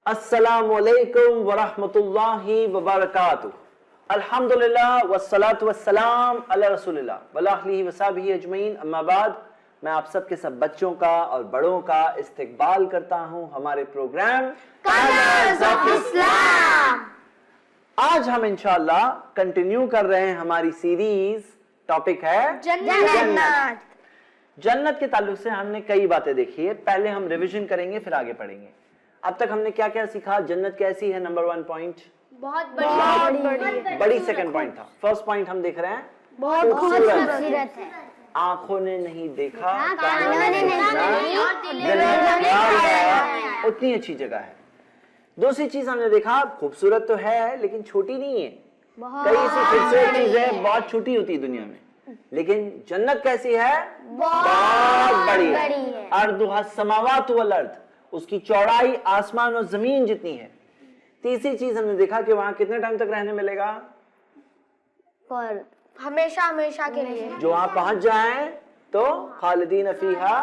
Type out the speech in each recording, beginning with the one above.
अस्सलामु अलैकुम वरहमतुल्लाहि वबरकातुह। अल्हम्दुलिल्लाह वस्सलातु वस्सलाम अला रसूलिल्लाह वला आलिहि वसहबिहि अजमईन। अम्मा बाद, मैं आप सब के सब बच्चों का और बड़ों का इस्तकबाल करता हूँ हमारे प्रोग्राम कलर्स ऑफ इस्लाम। आज हम इंशाअल्लाह कंटिन्यू कर रहे हैं हमारी सीरीज। टॉपिक है जन्नत। जन्नत के ताल्लुक से हमने कई बातें देखी है। पहले हम रिवीजन करेंगे, फिर आगे पढ़ेंगे। अब तक हमने क्या क्या सीखा? जन्नत कैसी है, नंबर 1 पॉइंट, बहुत बड़ी। बड़ी। सेकंड पॉइंट था। फर्स्ट पॉइंट हम देख रहे हैं बहुत खूबसूरत है। आंखों ने नहीं देखा, कानों ने नहीं सुना, उतनी अच्छी जगह है। दूसरी चीज हमने देखा, खूबसूरत तो है लेकिन छोटी नहीं है। कई ऐसी खूबसूरत चीजें बहुत छोटी होती है दुनिया में, लेकिन जन्नत कैसी है? बहुत बड़ी है। अर्दुहा समावात वल अर्द, उसकी चौड़ाई आसमान और जमीन जितनी है। तीसरी चीज हमने देखा कि वहां कितने टाइम तक रहने मिलेगा? हमेशा हमेशा के लिए। जो वहां पहुंच जाए तो खालिदीन फीहा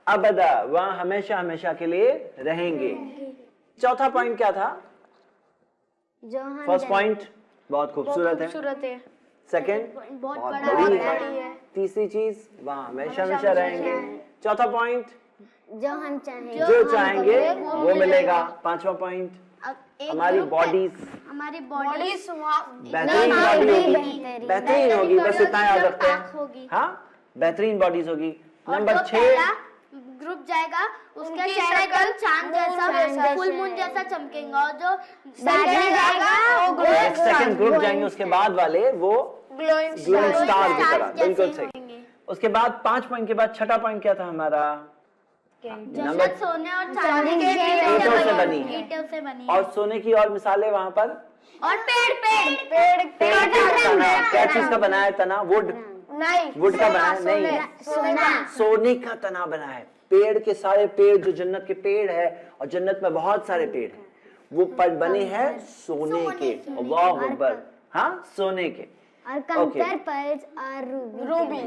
अबदा, वहां हमेशा हमेशा के लिए रहेंगे। चौथा पॉइंट क्या था? फर्स्ट पॉइंट बहुत खूबसूरत है। सेकंड बहुत बड़ी है। तीसरी चीज वहां हमेशा हमेशा रहेंगे। चौथा पॉइंट जो चाहेंगे वो मिलेगा। पांचवा पॉइंट हमारी बॉडीज बेहतरीन होगी, बस इतना याद रखते हैं। हाँ, बेहतरीन बॉडीज होगी। नंबर 6 ग्रुप जाएगा, उसका चेहरा कल चांद जैसा फुल मून जैसा चमकेगा, और जो सेकंड ग्रुप जाएंगे उसके बाद वाले वो ग्लोइंग स्टार की तरह। बिल्कुल सही। उसके बाद 5 पॉइंट के बाद छठा पॉइंट क्या था हमारा? जन्नत सोने और चांदी के ईंटों से बनी है। और सोने की और मिसालें वहां पर। और पेड़ क्या चीज का बना है? तना, वुड का बना है? नहीं, सोने का तना बना है। पेड़ के सारे पेड़ जो जन्नत के पेड़ है, और जन्नत में बहुत सारे पेड़ हैं, वो बने हैं सोने के। अल्लाहु अकबर। हाँ, सोने के। और कंकर पर्ल्स और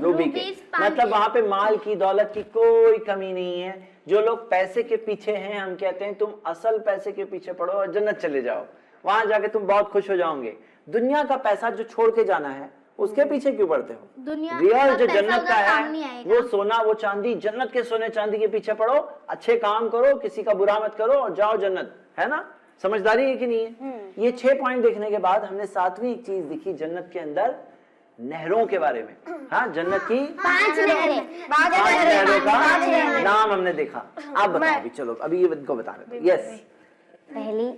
रूबी के। मतलब वहां पे माल की दौलत की कोई कमी नहीं है। जो लोग पैसे के पीछे हैं, हम कहते हैं तुम असल पैसे के पीछे पड़ो और जन्नत चले जाओ, वहां जाके तुम बहुत खुश हो जाओगे। दुनिया का पैसा जो छोड़ के जाना है, उसके पीछे क्यों पड़ते हो? रियल जो जन्नत का है, वो सोना वो चांदी, जन्नत के सोने चांदी के पीछे पड़ो, अच्छे काम करो, किसी का बुरा मत करो और जाओ जन्नत। है ना? समझदारी है कि नहीं है? ये 6 पॉइंट देखने के बाद हमने 7वीं एक चीज देखी जन्नत के अंदर, नहरों के बारे में। हाँ, जन्नत की 5 नहरों का नाम हमने देखा। आप बताओ अभी, चलो अभी ये को बता रहे थे। यस, पहली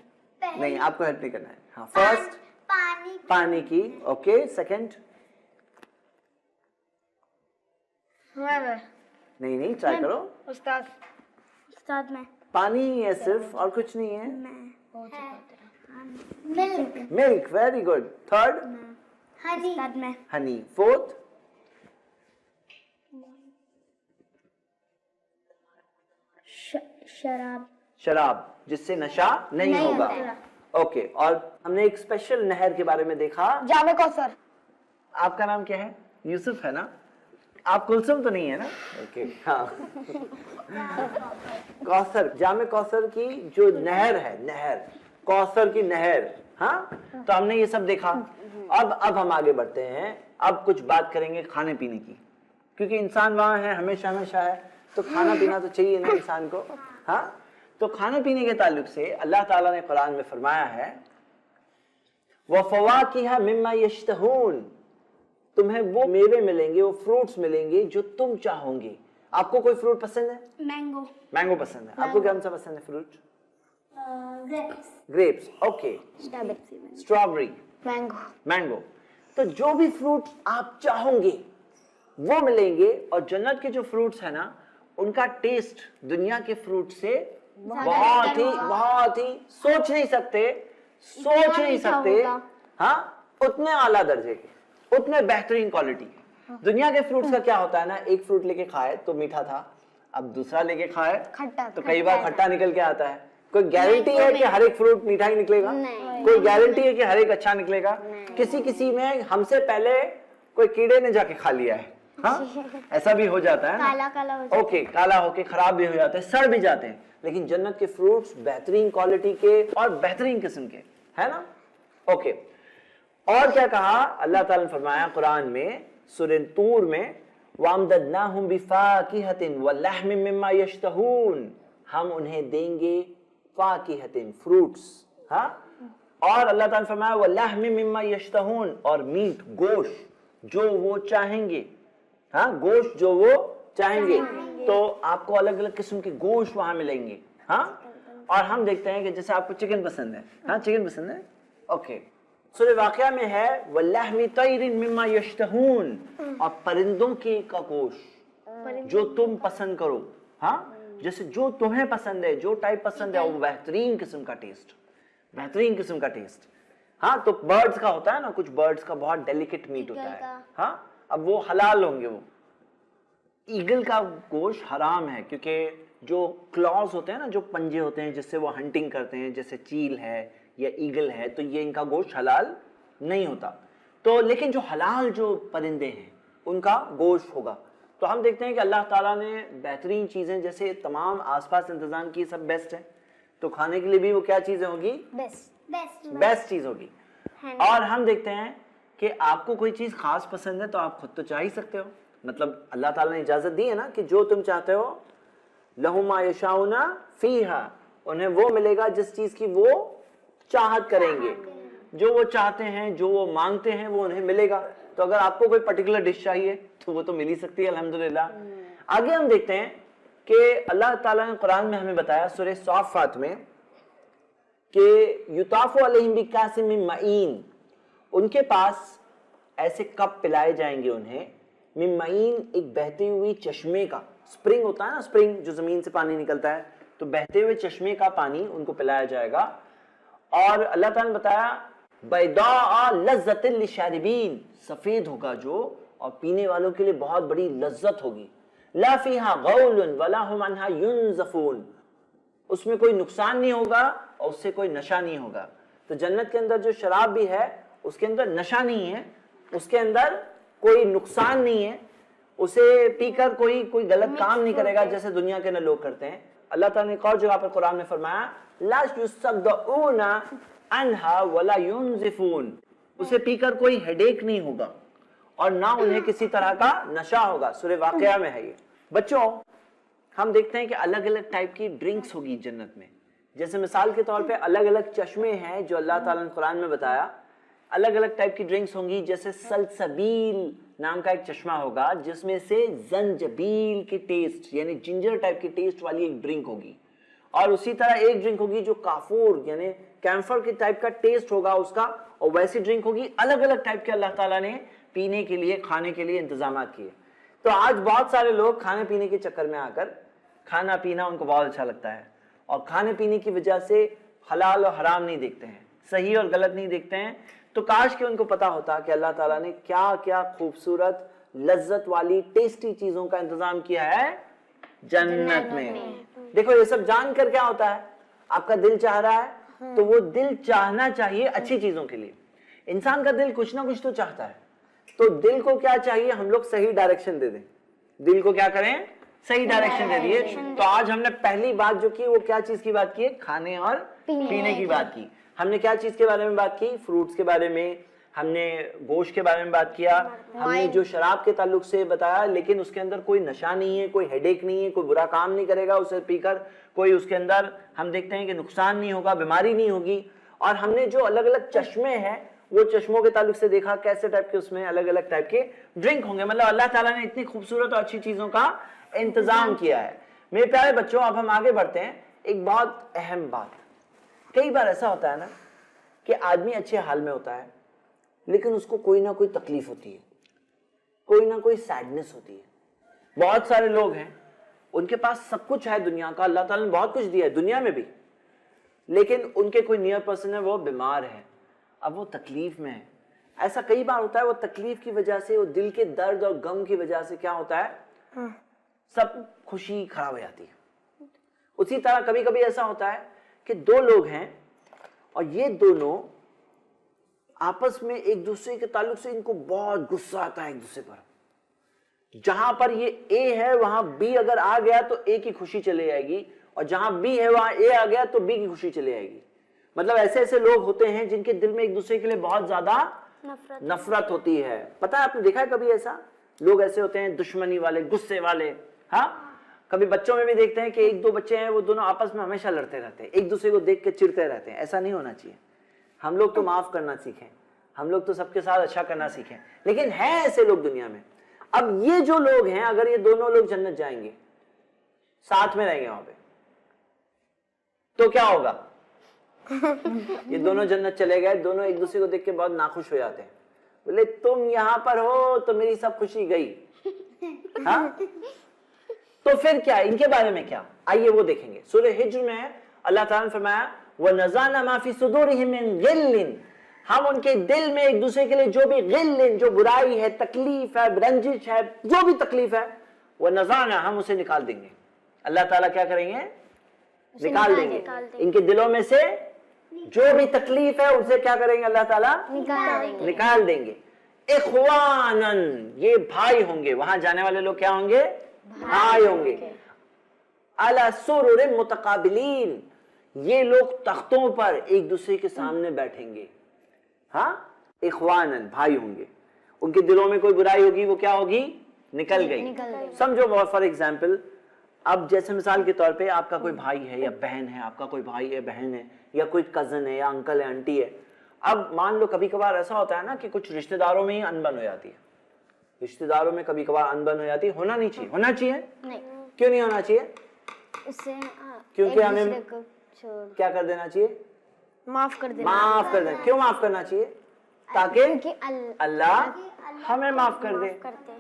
नहीं आपको हेल्प नहीं करना है। हाँ, फर्स्ट पानी की। ओके, सेकंड नहीं ट्राई करो। उस्ताद में पानी ही है सिर्फ, और कुछ नहीं है। Milk, very good. Third Honey. Fourth शराब, जिससे नशा नहीं होगा। ओके, और हमने एक स्पेशल नहर के बारे में देखा, जामे कौसर। आपका नाम क्या है? यूसुफ है ना? आप कुलसुम तो नहीं है ना? ओके, हाँ। कौसर, जामे कौसर की जो नहर है, नहर कौसर की नहर। हाँ, तो हमने ये सब देखा। अब हम आगे बढ़ते हैं। अब कुछ बात करेंगे खाने पीने की, क्योंकि इंसान वहां है हमेशा हमेशा है, तो खाना पीना तो चाहिए ना इंसान को। हाँ, तो खाने पीने के ताल्लुक से अल्लाह ताला ने कुरान में फरमाया है, वफ़वाकिहा मिम्मा यश्तहून, तुम्हें वो मेवे मिलेंगे, वो फ्रूट्स मिलेंगे जो तुम चाहोगे। आपको कोई फ्रूट पसंद है? मैंगो पसंद है। आपको कौन सा पसंद है fruit? Grapes. Okay, strawberry, mango. तो जो भी फ्रूट आप चाहोगे वो मिलेंगे। और जन्नत के जो फ्रूट्स है ना, उनका टेस्ट दुनिया के फ्रूट से बहुत ही सोच नहीं सकते। हाँ, उतने आला दर्जे के, उतने बेहतरीन क्वालिटी के। दुनिया के फ्रूट्स का क्या होता है ना, एक फ्रूट लेके खाए तो मीठा था, अब दूसरा लेके खाए तो कई बार खट्टा निकल के आता है। कोई गारंटी है कि हर एक फ्रूट मीठा ही निकलेगा? कोई गारंटी है कि हर एक अच्छा निकलेगा? किसी में हमसे पहले कोई कीड़े ने जाके खा लिया है, हाँ ऐसा भी हो जाता है ना, काला काला हो जाता ओके काला होके खराब भी हो जाते हैं, सड़ भी जाते हैं, लेकिन जन्नत के फ्रूट्स बेहतरीन क्वालिटी के और बेहतरीन किस्म के, है ना। ओके और क्या कहा अल्लाह ताला ने फरमाया कुरान में सूरह तूर में, वअमददनाहुम बिफाकिहतिन वलहमिम मिम्मा यश्तहून, हम उन्हें देंगे फाकिहतिन फ्रूट्स, हाँ, और अल्लाह ताला ने फरमाया वलहमिम मिम्मा यश्तहून, और मीट गोश्त जो वो चाहेंगे, हाँ गोश्त जो वो चाहेंगे, तो आपको अलग अलग किस्म के गोश्त वहां मिलेंगे, हाँ। और हम देखते हैं कि जैसे आपको चिकन पसंद है, हाँ चिकन पसंद है, ओके, सूरह वाक़िया में है वल्लहमि तैरिन मिम्मा यश्तहून, और परिंदों के का गोश्त जो तुम पसंद करो, हाँ जैसे जो तुम्हें पसंद है, जो टाइप पसंद है, वो बेहतरीन किस्म का टेस्ट, बेहतरीन किस्म का टेस्ट, हाँ। तो बर्ड्स का होता है ना, कुछ बर्ड्स का बहुत डेलिकेट मीट होता है, हाँ, अब वो हलाल होंगे। वो ईगल का गोश्त हराम है, क्योंकि जो क्लॉज होते हैं ना, जो पंजे होते हैं जिससे वो हंटिंग करते हैं, जैसे चील है या ईगल है, तो ये इनका गोश्त हलाल नहीं होता। तो लेकिन जो हलाल जो परिंदे हैं उनका गोश्त होगा। तो हम देखते हैं कि अल्लाह ताला ने बेहतरीन चीजें, जैसे तमाम आसपास इंतजाम की, सब बेस्ट है, तो खाने के लिए भी वो क्या चीजें होगी, बेस्ट चीज होगी। और हम देखते हैं कि आपको कोई चीज खास पसंद है तो आप खुद तो चाह ही सकते हो, मतलब अल्लाह ताला ने इजाजत दी है ना कि जो तुम चाहते हो, लहुम मा यशाउना फीहा, उन्हें वो मिलेगा जिस चीज की वो चाहत करेंगे, जो वो चाहते हैं, जो वो मांगते हैं, वो उन्हें मिलेगा। तो अगर आपको कोई पर्टिकुलर डिश चाहिए तो वो तो मिल ही सकती है, अल्हम्दुलिल्लाह। आगे हम देखते हैं कि अल्लाह ताला ने कुरान में हमें बताया सूरह साफ़ात में कि युताफु अलैहिम बिकासिम मिन मईन, उनके पास ऐसे कप पिलाए जाएंगे उन्हें, मिन मईन, एक बहती हुई चश्मे का, स्प्रिंग होता है ना, स्प्रिंग जो जमीन से पानी निकलता है, तो बहते हुए चश्मे का पानी उनको पिलाया जाएगा। और अल्लाह ताला ने बताया बैदा लज़्ज़तिल लिशारिबीन, सफेद होगा जो, और पीने वालों के लिए बहुत बड़ी लज्जत होगी। ला फीहा गौलुन वला हुम अन्हा युनज़फून, उसमें कोई नुकसान नहीं होगा और उससे कोई नशा नहीं होगा। तो जन्नत के अंदर जो शराब भी है उसके अंदर नशा नहीं है, उसके अंदर कोई नुकसान नहीं है, उसे पीकर कोई गलत काम नहीं करेगा जैसे दुनिया के अंदर लोग करते हैं। अल्लाह ताला ने एक और जगह पर कुरान में फरमाया ला युसद्दऊना अन्हा वला युनज़िफून, उसे पीकर कोई हेडेक नहीं होगा और ना उन्हें किसी तरह का नशा होगा। सूरह वाक़िया में है ये। बच्चों हम देखते हैं कि अलग अलग टाइप की ड्रिंक्स होगी जन्नत में, जैसे मिसाल के तौर पे अलग अलग चश्मे हैं जो अल्लाह ताला ने कुरान में बताया, अलग अलग टाइप की ड्रिंक्स होंगी। जैसे सलसबील नाम का एक चश्मा होगा जिसमें से जंजबील के टेस्ट यानी जिंजर टाइप की टेस्ट वाली एक ड्रिंक होगी, और उसी तरह एक ड्रिंक होगी जो काफूर यानी कैम्फर के टाइप का टेस्ट होगा उसका, और वैसी ड्रिंक होगी। अलग अलग टाइप के अल्लाह ताला ने पीने के लिए, खाने के लिए इंतजाम किए। तो आज बहुत सारे लोग खाने पीने के चक्कर में आकर, खाना पीना उनको बहुत अच्छा लगता है और खाने पीने की वजह से हलाल और हराम नहीं देखते हैं, सही और गलत नहीं देखते हैं। तो काश कि उनको पता होता कि अल्लाह ताला ने क्या क्या खूबसूरत लज्जत वाली टेस्टी चीजों का इंतजाम किया है जन्नत में। देखो ये सब जानकर क्या होता है, आपका दिल चाह रहा है तो वो दिल चाहना चाहिए अच्छी चीजों के लिए। इंसान का दिल कुछ ना कुछ तो चाहता है, तो दिल को क्या चाहिए, हम लोग सही डायरेक्शन दे दें। दिल को क्या करें, सही डायरेक्शन दे दिए। तो आज हमने पहली बात जो की वो क्या चीज की बात की, खाने और पीने की बात की। हमने क्या चीज के बारे में बात की, फ्रूट्स के बारे में, हमने गोश्त के बारे में बात किया, हमने जो शराब के ताल्लुक से बताया, लेकिन उसके अंदर कोई नशा नहीं है, कोई हेडेक नहीं है, कोई बुरा काम नहीं करेगा उसे पीकर, कोई उसके अंदर हम देखते हैं कि नुकसान नहीं होगा, बीमारी नहीं होगी। और हमने जो अलग अलग चश्मे हैं वो चश्मों के ताल्लुक से देखा कैसे टाइप के उसमें अलग अलग टाइप के ड्रिंक होंगे। मतलब अल्लाह ताला ने इतनी खूबसूरत और अच्छी चीजों का इंतजाम किया है। मेरे प्यारे बच्चों अब हम आगे बढ़ते हैं। एक बहुत अहम बात, कई बार ऐसा होता है ना कि आदमी अच्छे हाल में होता है लेकिन उसको कोई ना कोई तकलीफ होती है, कोई ना कोई सैडनेस होती है। बहुत सारे लोग हैं उनके पास सब कुछ है दुनिया का, अल्लाह ताला ने बहुत कुछ दिया है दुनिया में भी, लेकिन उनके कोई नियर पर्सन है वो बीमार है, अब वो तकलीफ में है। ऐसा कई बार होता है, वो तकलीफ की वजह से, वो दिल के दर्द और गम की वजह से क्या होता है, सब खुशी खराब हो जाती है। उसी तरह कभी कभी ऐसा होता है कि दो लोग हैं और ये दोनों आपस में एक दूसरे के ताल्लुक से इनको बहुत गुस्सा आता है एक दूसरे पर, جہاں پر یہ اے ہے وہاں بی اگر آ گیا تو اے کی خوشی چلی جائے گی، اور جہاں بی ہے وہاں اے آ گیا تو بی کی خوشی چلی جائے گی. مطلب ایسے ایسے لوگ ہوتے ہیں جن کے دل میں ایک دوسرے کے لیے بہت زیادہ نفرت ہوتی ہے. پتہ ہے آپ نے دیکھا ہے کبھی ایسا؟ لوگ ایسے ہوتے ہیں دشمنی والے، غصے والے. ہاں کبھی بچوں میں بھی دیکھتے ہیں کہ ایک دو بچے ہیں وہ دونوں آپس میں ہمیشہ لڑتے رہتے ہیں، ایک دوسرے کو دیکھ کے چڑتے رہتے ہیں. ایسا نہیں ہونا چاہیے. ہم لوگ تو معاف کرنا سیکھیں، ہم لوگ تو سب کے ساتھ اچھا کرنا سیکھیں. لیکن ہیں ایسے لوگ دنیا میں. اب یہ جو لوگ ہیں اگر یہ دونوں لوگ جنت جائیں گے، ساتھ میں رہیں گے وہاں پہ، تو کیا ہوگا؟ یہ دونوں جنت چلے گئے، دونوں ایک دوسرے کو دیکھ کے بہت ناخوش ہو جاتے ہیں. بولے تم یہاں پر ہو تو میری سب خوشی گئی. ہاں تو پھر کیا ان کے بارے میں کیا؟ آئیے وہ دیکھیں گے. سورہ ہجر میں اللہ تعالیٰ نے فرمایا وَنَزَعْنَا مَا فِي صُدُورِهِم مِّن غِلٍّ، ہم ان کے دل میں ایک دوسرے کے لیے جو بھی غل، جو برائی ہے، تکلیف ہے، رنجش ہے، جو بھی تکلیف ہے، وَنَزَعْنَا، ہم اسے نکال دیں گے. اللہ تعالیٰ کیا کریں گے؟ نکال دیں گے. ان کے دلوں میں سے جو بھی تکلیف ہے اسے کیا کریں گے؟ اللہ تعالیٰ نکال دیں گے. اخوانن، یہ بھائی ہوں گے. وہاں جانے والے لوگ کیا ہوں گے؟ بھائی ہوں گے. علی سرر متقابلین، یہ لوگ تختوں پر ایک دوسرے کے سامنے بیٹھیں گے. ہاں اخوانن، بھائی ہوں گے. ان کے دلوں میں کوئی برائی ہوگی وہ کیا ہوگی؟ نکل گئی. سمجھو فار ایگزامپل، اب جیسے مثال کے طور پہ آپ کا کوئی بھائی ہے یا بہن ہے، آپ کا کوئی بھائی ہے بہن ہے یا کوئی کزن ہے یا انکل ہے آنٹی ہے. اب مان لو کبھی کبھار ایسا ہوتا ہے نا کہ کچھ رشتہ داروں میں ہی انبن ہو جاتی ہے. رشتہ داروں میں کبھی کبھار انبن ہو جاتی ہے. ہونا نہیں چاہیے. ہونا چاہیے؟ کیوں نہیں ہونا چاہیے؟ کیونکہ ہمیں کیا کر دینا چاہیے؟ معاف کر دینا. کیوں معاف کرنا چاہیے؟ تاکہ اللہ ہمیں معاف کر دے،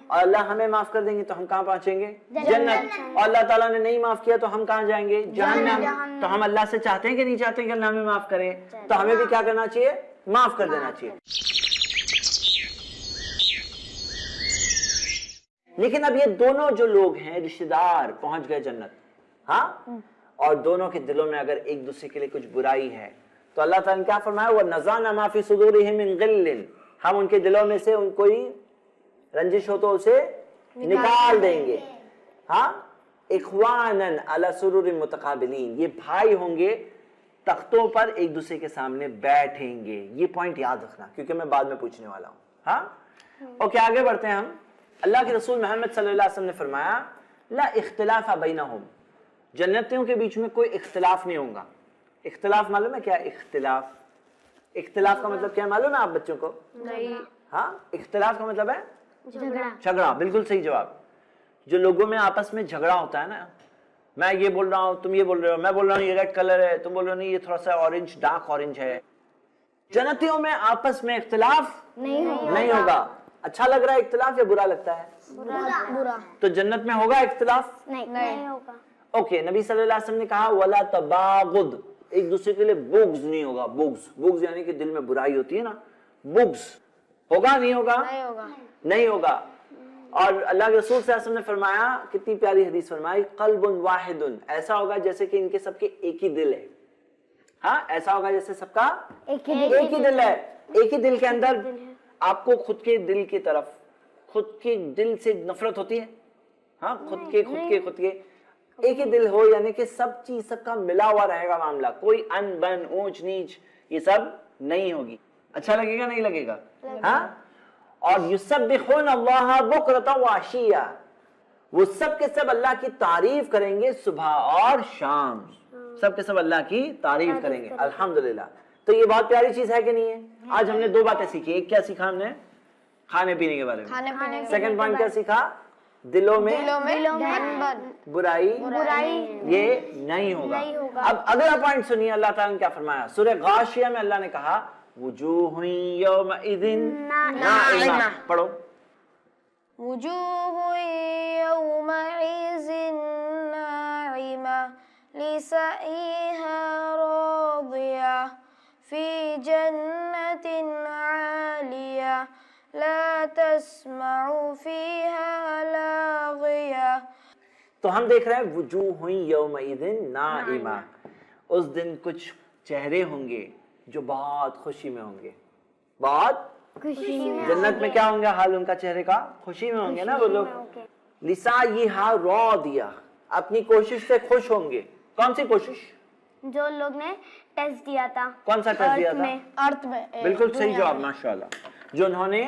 اور اللہ ہمیں معاف کر دیں گے تو ہم کہاں پہنچیں گے؟ جنت. اور اللہ تعالیٰ نے نہیں معاف کیا تو ہم کہاں جائیں گے؟ جہنم. تو ہم اللہ سے چاہتے ہیں کہ نہیں چاہتے ہیں کہ اللہ ہمیں معاف کرے؟ تو ہمیں بھی کیا کرنا چاہیے؟ معاف کر دینا چاہیے. لیکن اب یہ دونوں جو لوگ ہیں رشتہ دار پہنچ گئے جنت، ہاں، اور دونوں کے دلوں میں اگر ایک دوسرے کے لیے کچھ برائی ہے تو اللہ تعالیٰ نے کیا فرمایا؟ وَنَزَعْنَا مَا فِي صُدُورِهِم مِّن غِلٍّ، ہم ان کے دلوں میں سے ان کوئی رنجش ہو تو اسے نکال دیں گے. ہاں اخوانن علی سرر متقابلین، یہ بھائی ہوں گے، تختوں پر ایک دوسرے کے سامنے بیٹھیں گے. یہ پوائنٹ یاد رکھنا کیونکہ میں بعد میں پوچھنے والا ہوں. ہاں اوکے آگے بڑھتے ہیں ہم. اللہ کے رسول محمد صلی اللہ علیہ وسلم نے فرمایا لا اختلاف بینہم، جنتیوں کے بیچ میں کوئی اختلاف نہیں ہوگا. اختلاف معلوم ہے کیا؟ اختلاف کا مطلب کیا معلوم ہے آپ بچوں کو؟ نہیں. ہاں اختلاف کا مطلب ہے جھگڑا. بالکل صحیح جواب. جو لوگوں میں آپس میں جھگڑا ہوتا ہے نا، میں یہ بول رہا ہوں تم یہ بول رہے ہو، میں بول رہا ہوں یہ ریڈ کلر ہے، تم بول رہے ہو نہیں یہ تھوڑا سا اورنج ڈارک اورنج ہے. جنتیوں میں آپس میں اختلاف نہیں ہوگا. اچھا لگ رہا ہے اختلاف یا برا لگتا ہے؟ برا. تو جنت میں ہوگا اختلاف؟ نہیں ہوگا. اوکے نبی صلی اللہ علیہ وسلم نے کہا ولا تباغض، ایک دوسرے کے لیے بغض نہیں ہوگا. بغض یعنی کہ دل میں برائی ہوتی ہے نا، بغض ہوگا نہیں ہوگا؟ نہیں ہوگا. اور اللہ کے رسول صلی اللہ علیہ وسلم نے فرمایا، کتنی پیاری حدیث فرمائی، قلب واحد، ایسا ہوگا جیسے کہ ان کے سب کے ایک ہی دل ہے. ہاں ایسا ہوگا جیسے سب کا ایک ہی دل ہے. ایک ہی دل کے اندر آپ کو خود کے دل کی طرف، خود کے دل سے نفرت ہوتی ہے. ہاں خود کے ایک ہی دل ہو یعنی کہ سب چیز سب کا ملا ہوا رہے گا معاملہ، کوئی ان بن اونچ نیچ یہ سب نہیں ہوگی. اچھا لگے گا نہیں لگے گا؟ ہاں. اور یسبحون اللہ بکرۃ وعشیہ، وہ سب کے سب اللہ کی تعریف کریں گے صبح اور شام. سب کے سب اللہ کی تعریف کریں گے الحمدللہ. تو یہ بہت پیاری چیز ہے کہ نہیں ہے؟ آج ہم نے دو باتیں سیکھی. ایک کیا سیکھا ہم نے؟ کھانے پینے کے بارے میں. سیکنڈ پوائنٹ کیا سیکھا؟ دلوں میں برائی یہ نہیں ہوگا. اب اگلا پوائنٹ سنیے اللہ تعالیٰ نے کیا فرمایا. سورہ غاشیہ میں اللہ نے کہا وجوہ یومئذ ناعمہ. پڑھو. وجوہ یومئذ ناعمہ لسعیہا راضیہ فی جنت عالیہ لا تسمع فیہا لاغیہ. تو ہم دیکھ رہے ہیں وجوہ یومئذ ناعمہ، اس دن کچھ چہرے ہوں گے جو بہت خوشی میں ہوں گے، بہت जन्नत में क्या होंगे हाल उनका चेहरे का? खुशी में होंगे ना वो लोग। लिसाइहा रादिया, अपनी कोशिश से खुश होंगे। कौन सी कोशिश? जो लोग ने टेस्ट दिया था, कौन सा टेस्ट दिया था? अर्थ में बिल्कुल सही जवाब, माशाल्लाह। जो उन्होंने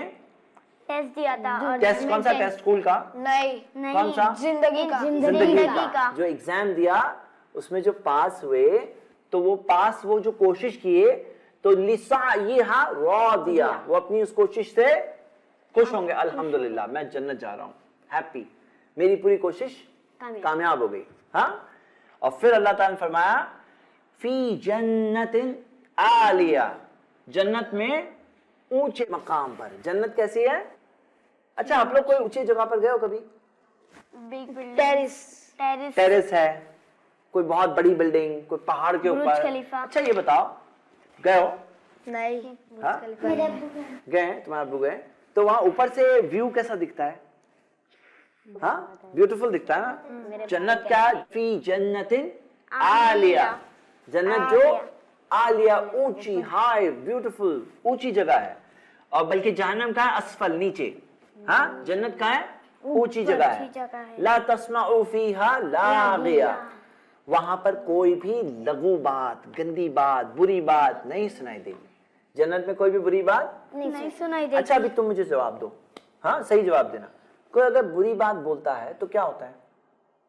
टेस्ट दिया था, और टेस्ट, कौन सा टेस्ट? स्कूल का? नहीं, कौन सा? जिंदगी का। जिंदगी का जो एग्जाम दिया उसमें जो पास हुए, तो वो पास, वो जो कोशिश किए, तो लिसाइहा रादिया, वो अपनी उस कोशिश से खुश होंगे। अल्हम्दुलिल्लाह मैं जन्नत जा रहा हूँ, हैप्पी, मेरी पूरी कोशिश कामयाब हो गई। हाँ, और फिर अल्लाह ताला ने फरमाया फी जन्नतिन आलिया, जन्नत में ऊंचे मकाम पर। जन्नत कैसी है? अच्छा, आप लोग कोई ऊंची जगह पर गए हो कभी? Big building, terrace. टेरेस है, कोई बहुत बड़ी बिल्डिंग, कोई पहाड़ के बुर्ज ऊपर। खलीफा। अच्छा ये बताओ, गए हो? नहीं, हाँ? गए हैं, तुम्हारे अब्बू गए, तो वहां ऊपर से व्यू कैसा दिखता है? हाँ, ब्यूटीफुल दिखता है ना। जन्नत क्या? फी जन्नतिन आलिया, जन्नत जो आलिया, ऊंची, हाई, ब्यूटीफुल, ऊंची जगह है। और बल्कि जहन्नम का है असफल, नीचे। हाँ, जन्नत का है ऊंची जगह है। ला तस्माउ फीहा लागिया, वहां पर कोई भी लघु बात, गंदी बात, बुरी बात नहीं सुनाई देगी। जन्नत में कोई भी बुरी बात नहीं सुनाई देती। अच्छा, अभी तुम मुझे जवाब दो, हाँ सही जवाब देना। कोई अगर बुरी बात बोलता है तो क्या होता है?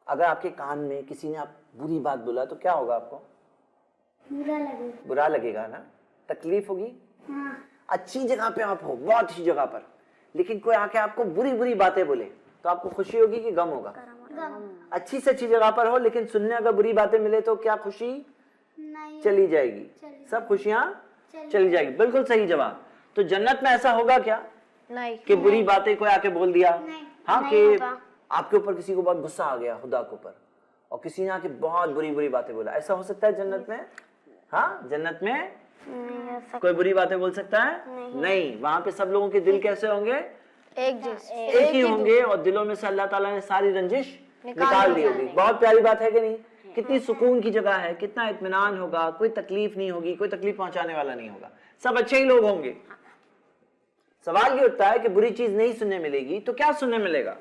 अगर आपके कान में किसी ने आप बुरी बात बोला तो क्या होगा आपको? बुरा लगेगा ना, तकलीफ होगी। अच्छी जगह पे आप हो, बहुत अच्छी जगह पर, लेकिन कोई आके आपको बुरी बुरी बातें बोले तो आपको खुशी होगी कि गम होगा? अच्छी से अच्छी जगह पर हो, लेकिन सुनने अगर बुरी बातें मिले तो क्या खुशी चली जाएगी? सब खुशियां चली जाएगी। बिल्कुल सही जवाब। तो जन्नत में ऐसा होगा क्या नहीं, कि बुरी बातें कोई आके बोल दिया? हाँ, कि आपके ऊपर किसी को बहुत गुस्सा आ गया, खुदा के ऊपर, और किसी ने आके बहुत बुरी बुरी बातें बोला, ऐसा हो सकता है जन्नत में? हाँ, जन्नत में कोई बुरी बातें बोल सकता है? नहीं। वहां पे सब लोगों के दिल कैसे होंगे? एक जैसे, एक ही होंगे, और दिलों में से अल्लाह ताला ने सारी रंजिश निकाल दी होगी। बहुत प्यारी बात है कि नहीं? कितनी सुकून की जगह है, कितना इत्मीनान होगा, कोई तकलीफ नहीं होगी, कोई तकलीफ पहुंचाने वाला नहीं होगा, सब अच्छे ही लोग होंगे। सवाल ये उठता है कि बुरी चीज नहीं सुनने मिलेगी तो क्या सुनने मिलेगा?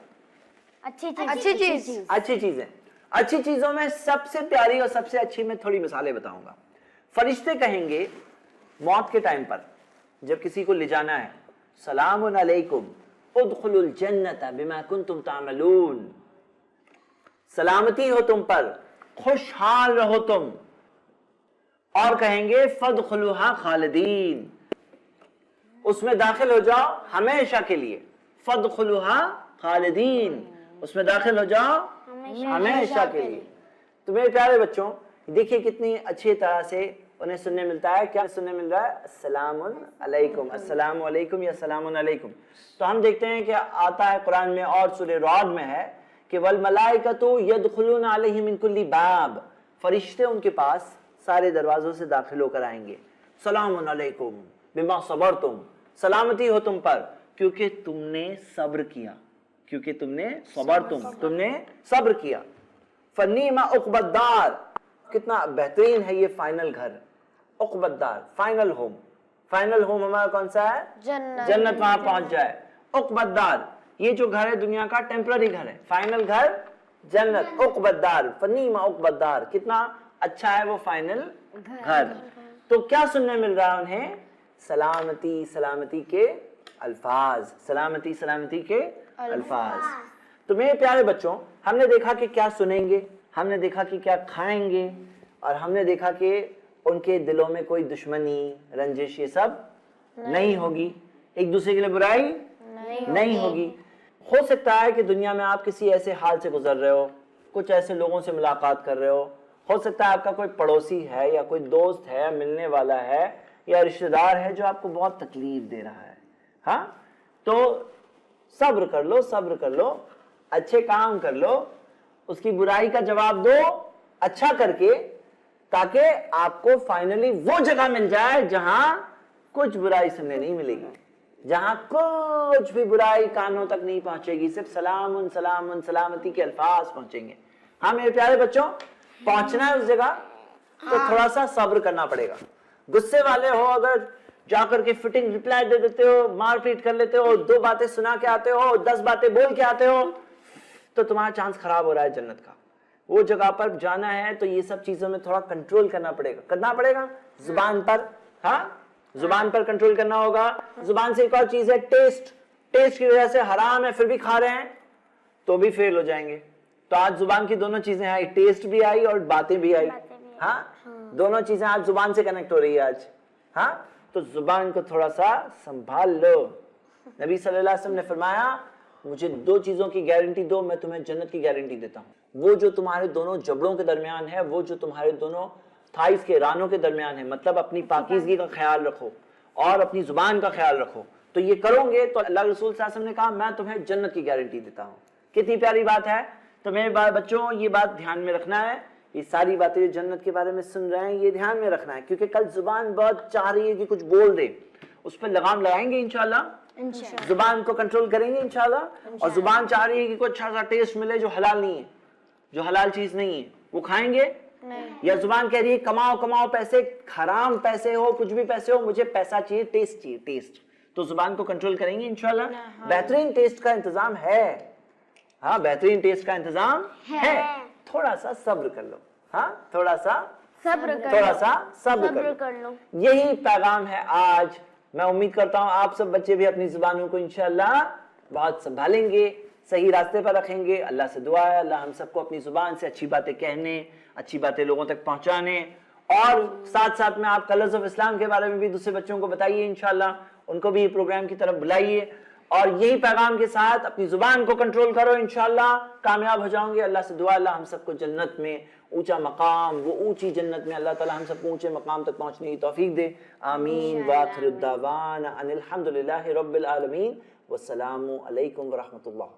अच्छी चीज। अच्छी चीजें। अच्छी चीजों में सबसे प्यारी और सबसे अच्छी मैं थोड़ी मिसालें बताऊंगा। फरिश्ते कहेंगे मौत के टाइम पर, जब किसी को ले जाना है, सलामुन अलैकुम उदखुलुल जन्नत बिमा कुंतुम तामलून, सलामती हो तुम पर, खुशहाल रहो तुम। और कहेंगे फदखुलुहा खालिदीन, उसमें दाखिल हो जाओ हमेशा के लिए। फदखुलुहा खालिदीन, उसमें दाखिल हो जाओ हमेशा के लिए। तो मेरे प्यारे बच्चों, देखिए कितनी अच्छी तरह से उन्हें सुनने मिलता है। क्या सुनने मिल रहा है? अस्सलामुन अलैकुम, अस्सलामु अलैकुम या सलामुन अलैकुम। तो हम देखते हैं कि आता है कुरान में, और सूरह रअद में है कि वल मलाइकतु यदखुलून अलैहिम मिन कुल्ली बाब, फरिश्ते उनके पास सारे दरवाजों से दाखिल होकर आएंगे। सलामुन अलैकुम बिमा सबरतुम, सलामती हो तुम पर क्योंकि तुमने सब्र किया, क्योंकि तुमने तुमने सब्र किया। फन्नीमा उक़बद्दार, कितना बेहतरीन है ये फाइनल घर, उक़बद्दार, फाइनल होम। फाइनल होम हमारा कौन सा है? जन्नत वहां पहुंच जाए। उक़बद्दार, ये जो घर है दुनिया का टेम्पररी घर है, फाइनल घर जन्नत। उक़बद्दार, फन्नीमा उक़बद्दार, कितना अच्छा है वो फाइनल घर। तो क्या सुनने मिल रहा है उन्हें? सलामती सलामती के अल्फाज, सलामती सलामती के अल्फाज। तो मेरे प्यारे बच्चों, हमने देखा कि क्या सुनेंगे, हमने देखा कि क्या खाएंगे, और हमने देखा कि उनके दिलों में कोई दुश्मनी, रंजिश, ये सब नहीं होगी, एक दूसरे के लिए बुराई नहीं होगी। हो सकता है कि दुनिया में आप किसी ऐसे हाल से गुजर रहे हो, कुछ ऐसे लोगों से मुलाकात कर रहे हो सकता है आपका कोई पड़ोसी है या कोई दोस्त है, मिलने वाला है या रिश्तेदार है जो आपको बहुत तकलीफ दे रहा है। हाँ, तो सब्र कर लो, सब्र कर लो, अच्छे काम कर लो, उसकी बुराई का जवाब दो अच्छा करके, ताकि आपको फाइनली वो जगह मिल जाए जहां कुछ बुराई सुनने नहीं मिलेगी, जहां कुछ भी बुराई कानों तक नहीं पहुंचेगी, सिर्फ सलामुन सलामुन सलामती के अल्फाज पहुंचेंगे। हाँ मेरे प्यारे बच्चों, पहुंचना है उस जगह तो थोड़ा सा सब्र करना पड़ेगा। गुस्से वाले हो अगर جا کر کے فٹنگ رپلائی دے دیتے ہو, مار پیٹ کر لیتے ہو, 2 باتیں سنا کے آتے ہو, 10 باتیں بول کے آتے ہو, تو تمہارا چانس خراب ہو رہا ہے جنت کا. وہ جگہ پر جانا ہے تو یہ سب چیزوں میں تھوڑا کنٹرول کرنا پڑے گا. زبان پر, ہاں زبان پر کنٹرول کرنا ہوگا. زبان سے ایک اور چیز ہے ٹیسٹ کی وجہ سے حرام ہے پھر بھی کھا رہے ہیں تو بھی فیل ہو جائیں گے. تو آج زبان کی دونوں چیزیں آئی, ٹیسٹ بھی آئی اور باتیں بھی آئی. ہاں دونوں چیزیں آج زبان سے کنیکٹ ہو رہی ہے آج. ہاں تو زبان کو تھوڑا سا سنبھال لو. نبی صلی اللہ علیہ وسلم نے فرمایا مجھے 2 چیزوں کی گارنٹی دو, میں تمہیں جنت کی گارنٹی دیتا ہوں. وہ جو تمہارے دونوں جبڑوں کے درمیان ہے, وہ جو تمہارے دونوں تھائز کے رانوں کے درمیان ہے, مطلب اپنی پاکیزگی کا خیال رکھو اور اپنی زبان کا خیال رکھو. تو یہ کرو گے تو اللہ رسول صلی اللہ علیہ وسلم نے کہا میں تمہیں جنت کی گارنٹی دیتا ہوں. کتنی پیاری بات ہے. تو میرے بچوں یہ بات دھیان میں رکھنا ہے. یہ ساری باتیں جو جنت کے بارے میں سن رہے ہیں یہ دھیان میں رکھنا ہے, کیونکہ کل زبان بہت چاہ رہی ہے کہ کچھ بول دے. اس پہ لگام لگائیں گے انشاءاللہ, زبان کو کنٹرول کریں گے انشاءاللہ. اور زبان چاہ رہی ہے کہ کوئی اچھا سا ٹیسٹ ملے جو حلال نہیں ہے, جو حلال چیز نہیں ہے, وہ کھائیں گے. یا زبان کہہ رہی ہے کماؤ پیسے, حرام پیسے ہو کچھ بھی پیسے ہو, مجھے پیسہ چاہیے, ٹیسٹ چاہیے, ٹیسٹ. تو زبان کو کنٹرول کریں گے انشاءاللہ. بہترین ٹیسٹ کا انتظام ہے. ہاں بہترین ٹیسٹ کا انتظام ہے. تھوڑا سا صبر کر لو. ہاں تھوڑا سا صبر کر لو. یہی پیغام ہے آج. میں امید کرتا ہوں آپ سب بچے بھی اپنی زبانوں کو انشاءاللہ بہت سنبھالیں گے, صحیح راستے پر رکھیں گے. اللہ سے دعا ہے اللہ ہم سب کو اپنی زبان سے اچھی باتیں کہنے, اچھی باتیں لوگوں تک پہنچانے, اور ساتھ ساتھ میں آپ کلرز آف اسلام کے بارے میں بھی دوسرے بچوں کو بتائیے انشاءاللہ, ان کو بھی پروگرام کی طرف بلائیے. اور یہی پیغام کے ساتھ اپنی زبان کو کنٹرول کرو, انشاءاللہ کامیاب ہو جاؤں گے. اللہ سے دعا اللہ ہم سب کو جنت میں اونچا مقام, وہ اونچی جنت میں اللہ تعالی ہم سب کو اونچے مقام تک پہنچنے کی توفیق دے. آمین. وآخر الدعوانا ان الحمدللہ رب العالمین. والسلام علیکم ورحمۃ اللہ.